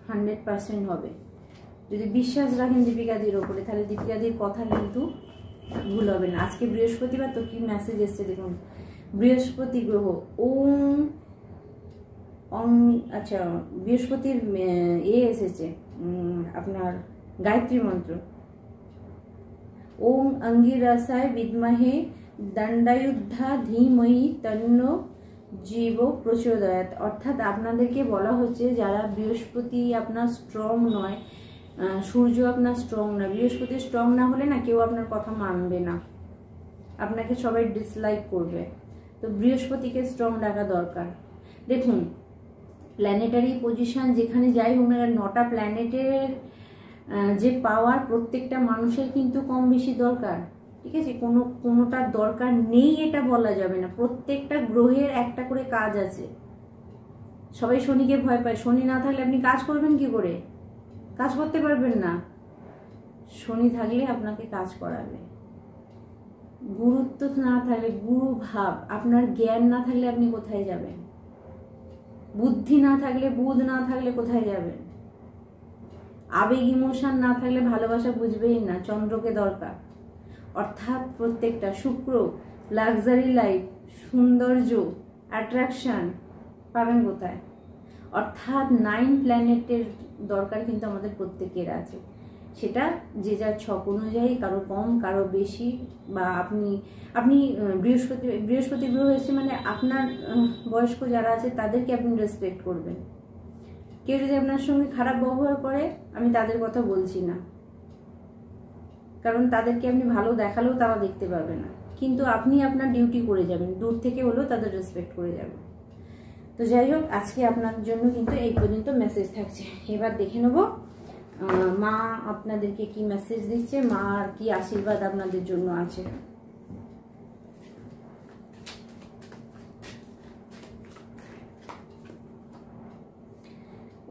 100% হবে। যদি বিশ্বাস রাখেন দীপিকাদির ওপরে, তাহলে দীপিকাদির কথা কিন্তু ভুল হবে না। আজকে বৃহস্পতিবার, তো কি মেসেজ এসছে দেখুন। বৃহস্পতি গ্রহ আচ্ছা, বৃহস্পতির এসেছে আপনার গায়ত্রী মন্ত্র, ওম অঙ্গিরসায় বিদ্মহে দণ্ডায়ুদ্ধা ধীমহি তন্ন জীব প্রচোদয়াৎ। অর্থাৎ আপনাদেরকে বলা হচ্ছে, যারা বৃহস্পতি আপনার স্ট্রং নয়, সূর্য আপনার স্ট্রং নয়, বৃহস্পতি স্ট্রং না হলে না কেউ আপনার কথা মানবে না, আপনাকে সবাই ডিসলাইক করবে। তো বৃহস্পতিকে স্ট্রং রাখা দরকার। দেখুন, প্ল্যানেটারি পজিশন যেখানে যাই হোক না, 9টা প্ল্যানেটের যে পাওয়ার প্রত্যেকটা মানুষের কিন্তু কম বেশি দরকার, ঠিক আছে? কোনোটার দরকার নেই এটা বলা যাবে না। প্রত্যেকটা গ্রহের একটা করে কাজ আছে। সবাই শনিকে ভয় পায়, শনি না থাকলে আপনি কাজ করবেন কি করে? কাজ করতে পারবেন না। শনি থাকলে আপনাকে কাজ করাবে। গুরুত্ব না থাকলে, গুরু ভাব, আপনার জ্ঞান না থাকলে আপনি কোথায় যাবেন? বুদ্ধি না থাকলে, বুধ না থাকলে কোথায় যাবেন? আবেগ ইমোশন না থাকলে ভালোবাসা বুঝবেই না। চন্দ্রকে দরকার। অর্থাৎ প্রত্যেকটা শুক্র, লাক্সারি লাইফ, সৌন্দর্য, অ্যাট্রাকশন পাবেন কোথায়? অর্থাৎ 9 প্ল্যানেটের দরকার কিন্তু আমাদের প্রত্যেকের আছে। সেটা যে যার ছক অনুযায়ী, কারো কম কারো বেশি। বা আপনি বৃহস্পতি গ্রহ এসে মানে আপনার বয়স্ক যারা আছে তাদেরকে আপনি রেসপেক্ট করবেন। কেউ যদি আপনার সঙ্গে খারাপ ব্যবহার করে, আমি তাদের কথা বলছি না, কারণ তাদেরকে আপনি ভালো দেখালেও তারা দেখতে পাবে না। কিন্তু আপনি আপনার ডিউটি করে যাবেন, দূর থেকে হলেও তাদের রেসপেক্ট করে যাবেন। তো যাই হোক, আজকে আপনার জন্য কিন্তু এই পর্যন্ত মেসেজ থাকছে। এবার দেখে নেব মা আপনাদেরকে কি মেসেজ দিচ্ছে, মা আর কি আশীর্বাদ আপনাদের জন্য আছে।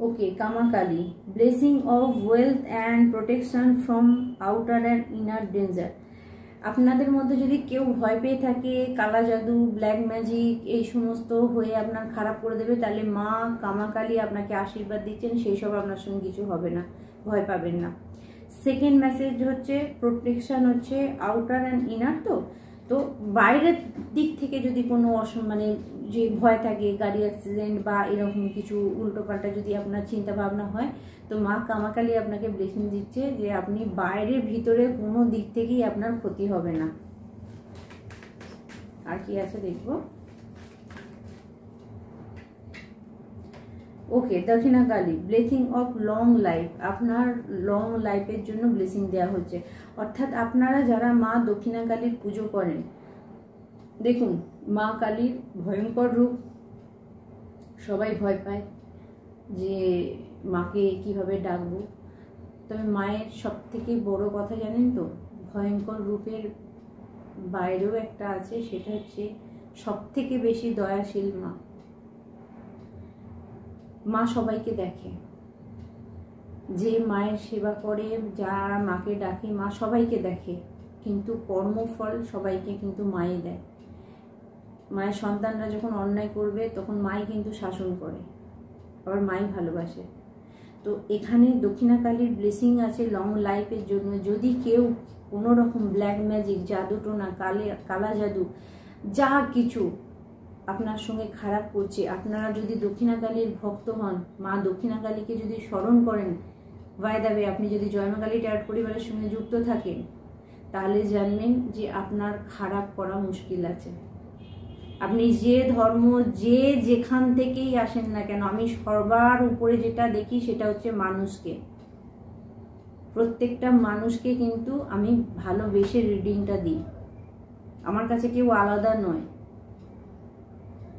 Okay, Kamakali, blessing of wealth and protection from outer and inner danger. আপনাদের মধ্যে যদি কেউ ভয় পেয়ে থাকে কালা জাদু, ব্ল্যাক ম্যাজিক এই সমস্ত হয়ে আপনার খারাপ করে দেবে, তাহলে মা কামাকালী আপনাকে আশীর্বাদ দিচ্ছেন, সেই সব আপনার সঙ্গে কিছু হবে না, ভয় পাবেন না। সেকেন্ড মেসেজ হচ্ছে প্রোটেকশন হচ্ছে আউটার অ্যান্ড ইনার। তো বাইরের দিক থেকে যদি কোনো মানে যে ভয় থাকে, গাড়ি অ্যাক্সিডেন্ট বা এরকম কিছু উল্টোপাল্টা যদি আপনার চিন্তা ভাবনা হয়, তো মা কামাকালী আপনাকে ব্লেসিং দিচ্ছে যে আপনি বাইরে ভিতরে কোনো দিক থেকেই আপনার ক্ষতি হবে না। আর কি আছে দেখবো। Okay, Dakshinakali, blessing of long life. আপনার লং লাইফের জন্য ব্লেসিং দেওয়া হচ্ছে। অর্থাৎ আপনারা যারা মা দক্ষিণাকালীর পুজো করেন, দেখুন মা কালীর ভয়ঙ্কর রূপ, সবাই ভয় পায় যে মাকে কিভাবে ডাকবো। তবে মায়ের সব থেকে বড় কথা জানেন তো, ভয়ঙ্কর রূপের বাইরেও একটা আছে, সেটা হচ্ছে সব থেকে বেশি দয়াশীল মা। মা সবাইকে দেখে, যে মায়ের সেবা করে, যারা মাকে ডাকে, মা সবাইকে দেখে, কিন্তু কর্মফল সবাইকে কিন্তু মাই দেয়। মায়ের সন্তানরা যখন অন্যায় করবে তখন মাই কিন্তু শাসন করে, আবার মাই ভালোবাসে। তো এখানে দক্ষিণাকালীর ব্লেসিং আছে লং লাইফের জন্য। যদি কেউ কোনো রকম ব্ল্যাক ম্যাজিক, জাদু টোনা, কালা জাদু যা কিছু আপনার সঙ্গে খারাপ করছে, আপনারা যদি দক্ষিণাকালীর ভক্ত হন, মা দক্ষিণাকালীকে যদি স্মরণ করেন, বাই দ্য ওয়ে আপনি যদি জয়মাকালী ট্যারট পরিবারের সঙ্গে যুক্ত থাকেন, তাহলে জানবেন যে আপনার খারাপ করা মুশকিল আছে। আপনি যে ধর্ম, যে যেখান থেকেই আসেন না কেন, আমি সবার উপরে যেটা দেখি সেটা হচ্ছে মানুষকে, প্রত্যেকটা মানুষকে কিন্তু আমি ভালোবেসে রিডিংটা দিই। আমার কাছে কেউ আলাদা নয়।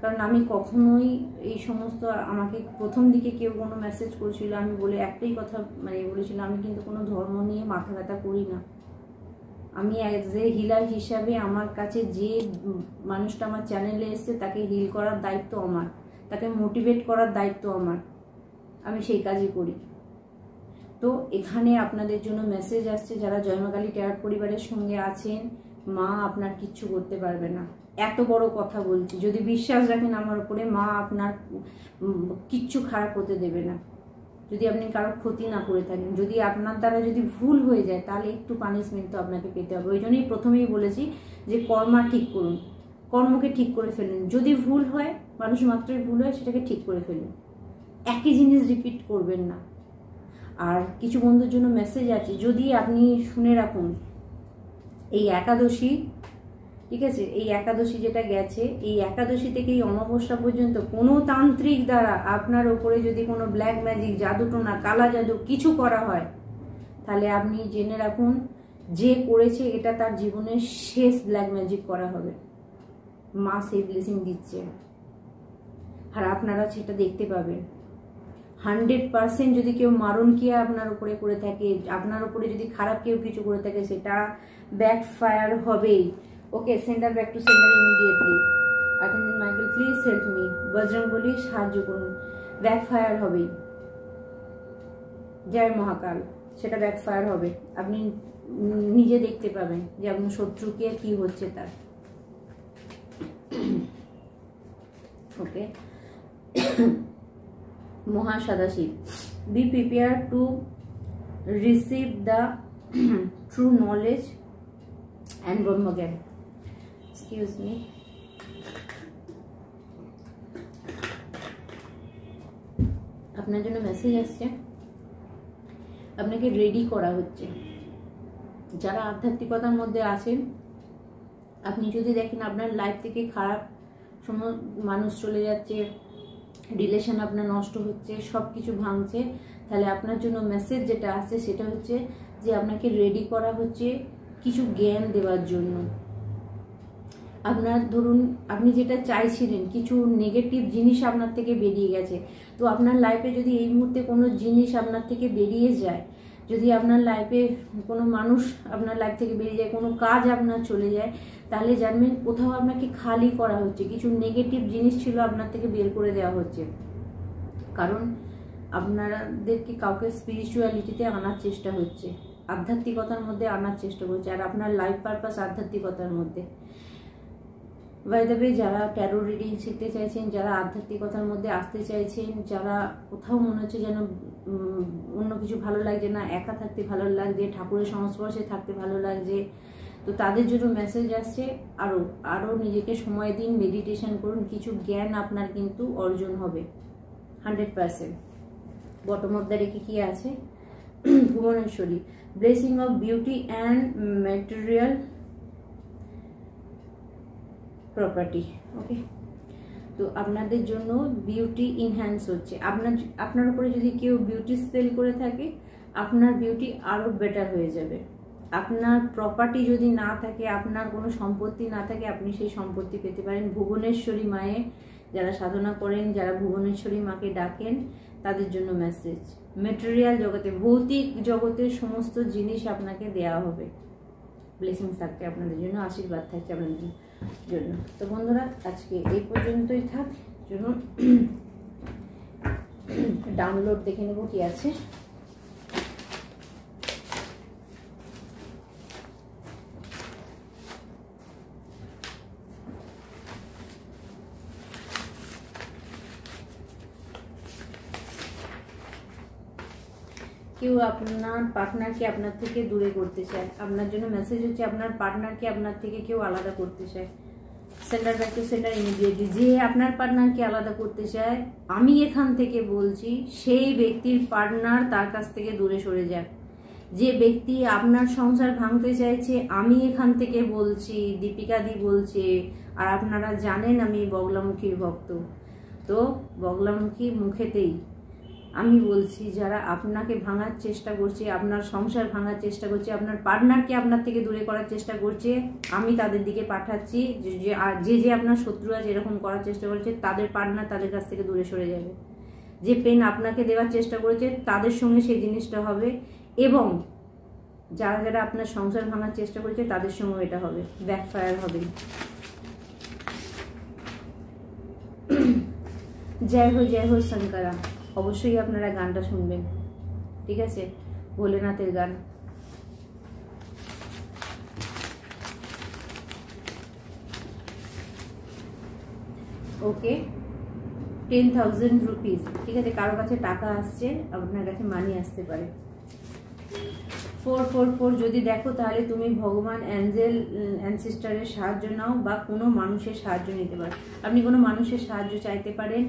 কারণ আমি কখনোই এই সমস্ত, আমাকে প্রথম দিকে কেউ কোনো মেসেজ করেছিল, আমি বলে একটাই কথা মানে বলেছিলাম, আমি কিন্তু কোনো ধর্ম নিয়ে মাথা ব্যথা করি না। আমি অ্যাজ এ হিলার হিসাবে আমার কাছে যে মানুষটা আমার চ্যানেলে এসছে তাকে হিল করার দায়িত্ব আমার, তাকে মোটিভেট করার দায়িত্ব আমার, আমি সেই কাজই করি। তো এখানে আপনাদের জন্য মেসেজ আসছে, যারা জয় মা কালী ট্যারট পরিবারের সঙ্গে আছেন, মা আপনার কিচ্ছু করতে পারবে না। এত বড় কথা বলছি, যদি বিশ্বাস রাখেন আমার উপরে, মা আপনার কিচ্ছু খারাপ হতে দেবে না। যদি আপনি কারো ক্ষতি না করে থাকেন, যদি আপনার দ্বারা যদি ভুল হয়ে যায়, তাহলে একটু পানিশমেন্ট তো আপনাকে পেতে হবে। ওই জন্যই প্রথমেই বলেছি যে কর্মা ঠিক করুন, কর্মকে ঠিক করে ফেলুন। যদি ভুল হয়, মানুষ মাত্রই ভুল হয়, সেটাকে ঠিক করে ফেলুন, একই জিনিস রিপিট করবেন না। আর কিছু বন্ধুর জন্য মেসেজ আছে, যদি আপনি শুনে রাখুন, এই একাদশী, ঠিক আছে, এই একাদশী যেটা গেছে, এই একাদশী থেকে এই অমাবস্যা পর্যন্ত কোনো তান্ত্রিক দ্বারা আপনার ওপরে যদি কোনো ব্ল্যাক ম্যাজিক, জাদুটোনা, কালা জাদু কিছু করা হয়, তাহলে আপনি জেনে রাখুন যে করেছে এটা তার জীবনের শেষ ব্ল্যাক ম্যাজিক করা হবে। মা সেই ব্লেসিং দিচ্ছে, আর আপনারা সেটা দেখতে পাবেন। 100% যদি কেউ মারণ কিয়া আপনার উপরে করে থাকে, আপনার উপরে যদি খারাপ কেউ কিছু করে থাকে, সেটা ব্যাকফায়ার হবেই। Okay, centre back to centre immediately. Archangel Michael please help me, Bajrangbali সাহায্য করুন, ব্যাকফায়ার হবেই। জয় মহাকাল, সেটা ব্যাকফায়ার হবে। আপনি নিজে দেখতে পাবেন যে আপনার শত্রুকে কি হচ্ছে তার। ওকে, মহাসদাশিব, be prepared to receive the true knowledge and ব্রহ্মজ্ঞান। Excuse me. আপনার জন্য মেসেজ আসছে, আপনাকে রেডি করা হচ্ছে। যারা আধ্যাত্মিকতার মধ্যে আছেন, আপনি যদি দেখেন আপনার লাইফ থেকে খারাপ মানুষ চলে যাচ্ছে, রিলেশন আপনার নষ্ট হচ্ছে, সব কিছু ভাঙছে, তাহলে আপনার জন্য মেসেজ যেটা আসছে সেটা হচ্ছে যে আপনাকে রেডি করা হচ্ছে কিছু জ্ঞান দেওয়ার জন্য। আপনার ধরুন আপনি যেটা চাইছিলেন, কিছু নেগেটিভ জিনিস আপনার থেকে বেরিয়ে গেছে, তো আপনার লাইফে যদি এই মুহূর্তে কোনো জিনিস আপনার থেকে বেরিয়ে যায়, যদি আপনার লাইফে কোনো মানুষ আপনার লাইফ থেকে বেরিয়ে যায়, কোনো কাজ আপনার চলে যায়, তাহলে জানবেন কোথাও আপনাকে খালি করা হচ্ছে, কিছু নেগেটিভ জিনিস ছিল আপনার থেকে বের করে দেওয়া হচ্ছে। কারণ আপনাদেরকে কাউকে স্পিরিচুয়ালিটিতে আনার চেষ্টা হচ্ছে, আধ্যাত্মিকতার মধ্যে আনার চেষ্টা করছে, আর আপনার লাইফ পারপাস আধ্যাত্মিকতার মধ্যে। বাই দ্য ওয়ে, যারা ট্যারো রিডিং শিখতে চাইছেন, যারা আধ্যাত্মিকতার মধ্যে আসতে চাইছেন, যারা কোথাও মনে হচ্ছে যেন অন্য কিছু ভালো লাগছে না, একা থাকতে ভালো লাগছে, ঠাকুরের সংস্পর্শে থাকতে ভালো লাগছে, তো তাদের জন্য মেসেজ আসছে আরও নিজেকে সময় দিন, মেডিটেশন করুন, কিছু জ্ঞান আপনার কিন্তু অর্জন হবে 100%। বটম অফ দ্য রেখে কি আছে, Bhubaneswari, blessing of beauty and material property. Okay, তো আপনাদের জন্য বিউটি ইনহ্যান্স হচ্ছে। আপনার উপরে যদি কেউ বিউটি স্পেল করে থাকে, আপনার বিউটি আরও বেটার হয়ে যাবে। আপনার প্রপার্টি যদি না থাকে, আপনার কোনো সম্পত্তি না থাকে, আপনি সেই সম্পত্তি পেতে পারেন। ভুবনেশ্বরী মায়ে যারা সাধনা করেন, যারা ভুবনেশ্বরী মাকে ডাকেন, তাদের জন্য মেসেজ। ম্যাটেরিয়াল জগতে, ভৌতিক জগতের সমস্ত জিনিস আপনাকে দেওয়া হবে। ব্লেসিংস থাকছে আপনাদের জন্য, আশীর্বাদ থাকছে আপনাদের জন্য। তো বন্ধুরা, আজকে এই পর্যন্তই থাক। জন্য ডাউনলোড দেখে নেব কি আছে। কেউ আপনার পার্টনারকে আপনার থেকে দূরে করতে চায়, আপনার জন্য মেসেজ হচ্ছে আপনার পার্টনারকে আপনার থেকে কেউ আলাদা করতে চায়। Centre back to centre immediately. যে আপনার পার্টনারকে আলাদা করতে চায়, আমি এখান থেকে বলছি সেই ব্যক্তির পার্টনার তার কাছ থেকে দূরে সরে যাক। যে ব্যক্তি আপনার সংসার ভাঙতে চাইছে, আমি এখান থেকে বলছি, দীপিকা দি বলছে, আর আপনারা জানেন আমি বগলামুখীর ভক্ত, তো বগলামুখী মুখেতেই আমি বলছি যারা আপনাকে ভাঙার চেষ্টা করছে, আপনার সংসার ভাঙার চেষ্টা করছে, আপনার পার্টনারকে আপনার থেকে দূরে করার চেষ্টা করছে, আমি তাদের দিকে পাঠাচ্ছি। যে আপনার শত্রু আছে এরকম করার চেষ্টা করছে, তাদের পার্টনার তাদের কাছ থেকে দূরে সরে যাবে। যে পেন আপনাকে দেওয়ার চেষ্টা করেছে তাদের সঙ্গে সেই জিনিসটা হবে, এবং যারা যারা আপনার সংসার ভাঙার চেষ্টা করেছে তাদের সঙ্গে এটা হবে, ব্যাকফায়ার হবে। জয় হো শঙ্করা। অবশ্যই আপনারা গানটা শুনবেন, ঠিক আছে? ভোলেনাথের গান। ওকে, 10,000 রুপিস, ঠিক আছে? কারো কাছে টাকা আসছে, আপনার কাছে মানি আসতে পারে। 444 যদি দেখো তাহলে তুমি ভগবান, অ্যাঞ্জেল, অ্যানসিস্টারের সাহায্য নাও, বা কোনো মানুষের সাহায্য নিতে পারেন। আপনি কোনো মানুষের সাহায্য চাইতে পারেন,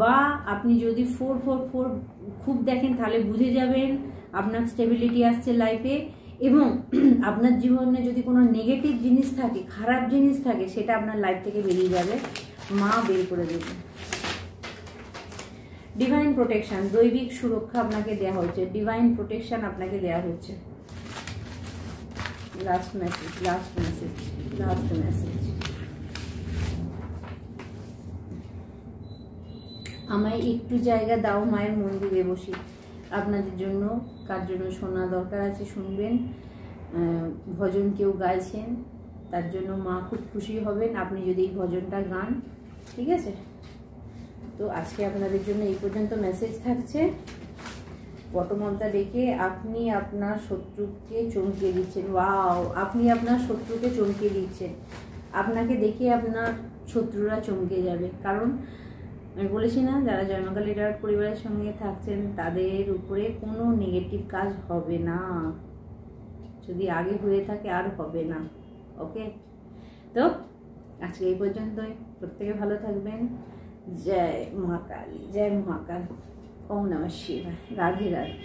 বা আপনি যদি 444 খুব দেখেন তাহলে বুঝে যাবেন আপনার স্টেবিলিটি আসছে লাইফে, এবং আপনার জীবনে যদি কোনো নেগেটিভ জিনিস থাকে, খারাপ জিনিস থাকে, সেটা আপনার লাইফ থেকে বেরিয়ে যাবে, মা বের করে দেবে। ডিভাইন প্রোটেকশন, দৈবিক সুরক্ষা আপনাকে দেওয়া হচ্ছে, ডিভাইন প্রোটেকশন আপনাকে দেওয়া হচ্ছে। Last message, last message, last message. আমায় একটু জায়গা দাও, মায়ের মন্দিরে বসি। আপনাদের জন্য, কার জন্য শোনা দরকার আছে শুনবেন। ভজন কেউ গাইছেন, তার জন্য মা খুব খুশি হবেন আপনি যদি এই ভজনটা গান, ঠিক আছে? তো আজকে আপনাদের জন্য এই পর্যন্ত মেসেজ থাকছে। বটমলটা দেখে আপনি আপনার শত্রুকে চমকে দিচ্ছেন। ওয়াও, আপনি আপনার শত্রুকে চমকে দিচ্ছেন। আপনাকে দেখে আপনার শত্রুরা চমকে যাবে, কারণ আমি বলেছি না, যারা জয়মাকা লিডার পরিবারের সঙ্গে থাকছেন তাদের উপরে কোনো নেগেটিভ কাজ হবে না, যদি আগে হয়ে থাকে আর হবে না। ওকে, তো আজকে এই পর্যন্তই। প্রত্যেকে ভালো থাকবেন। জয় মহাকালী, জয় মহাকাল, ওম নমঃ শিবায়, রাধে রাধে।